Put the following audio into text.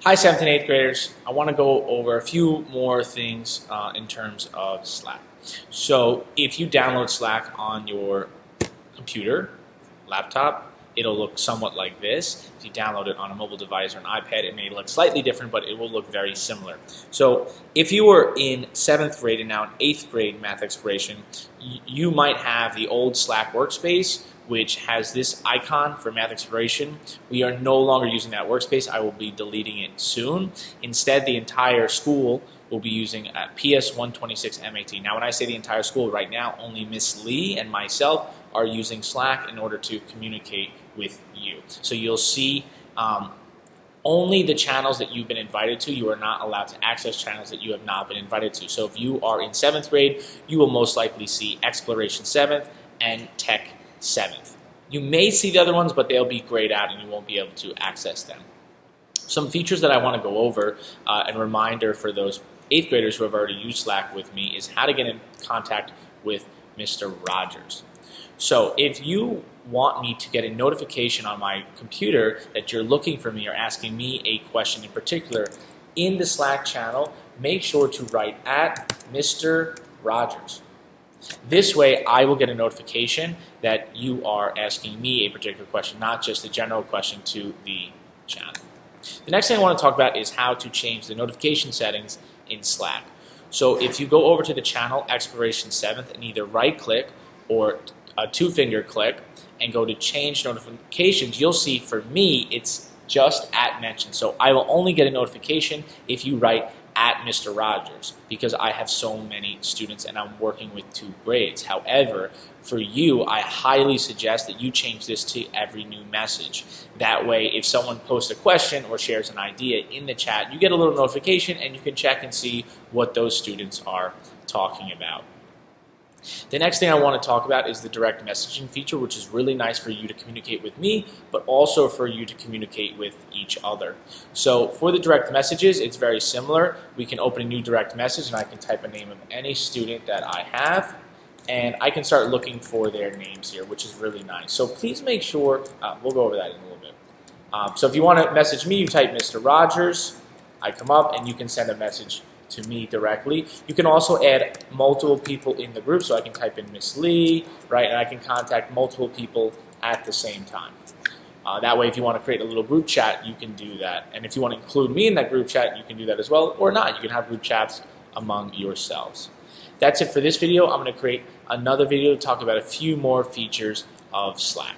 Hi, 7th and 8th graders. I want to go over a few more things in terms of Slack. So if you download Slack on your computer, laptop, it'll look somewhat like this. If you download it on a mobile device or an iPad, it may look slightly different, but it will look very similar. So if you were in 7th grade and now in 8th grade Math Exploration, you might have the old Slack workspace, which has this icon for Math Exploration. We are no longer using that workspace. I will be deleting it soon. Instead, the entire school will be using PS 126 MAT. Now, when I say the entire school, right now, only Miss Lee and myself are using Slack in order to communicate with you. So you'll see only the channels that you've been invited to. You are not allowed to access channels that you have not been invited to. So if you are in 7th grade, you will most likely see Exploration 7th and Tech 7th. You may see the other ones, but they'll be grayed out and you won't be able to access them. Some features that I want to go over, and reminder for those 8th graders who have already used Slack with me, is how to get in contact with Mr. Rogers. So if you want me to get a notification on my computer that you're looking for me or asking me a question in particular in the Slack channel, make sure to write at Mr. Rogers. This way, I will get a notification that you are asking me a particular question, not just a general question to the channel. The next thing I want to talk about is how to change the notification settings in Slack. So if you go over to the channel Exploration 7th and either right-click or a two-finger click and go to Change Notifications, you'll see for me it's just at mention. So I will only get a notification if you write at Mr. Rogers, because I have so many students and I'm working with 2 grades. However, for you, I highly suggest that you change this to every new message. That way, if someone posts a question or shares an idea in the chat, you get a little notification and you can check and see what those students are talking about. The next thing I want to talk about is the direct messaging feature, which is really nice for you to communicate with me, but also for you to communicate with each other. So for the direct messages, it's very similar. We can open a new direct message and I can type a name of any student that I have, and I can start looking for their names here, which is really nice. So please make sure, we'll go over that in a little bit. So if you want to message me, you type Mr. Rogers, I come up and you can send a message to me directly. You can also add multiple people in the group, so I can type in Miss Lee, right, and I can contact multiple people at the same time. That way, if you want to create a little group chat, you can do that. And if you want to include me in that group chat, you can do that as well, or not. You can have group chats among yourselves. That's it for this video. I'm going to create another video to talk about a few more features of Slack.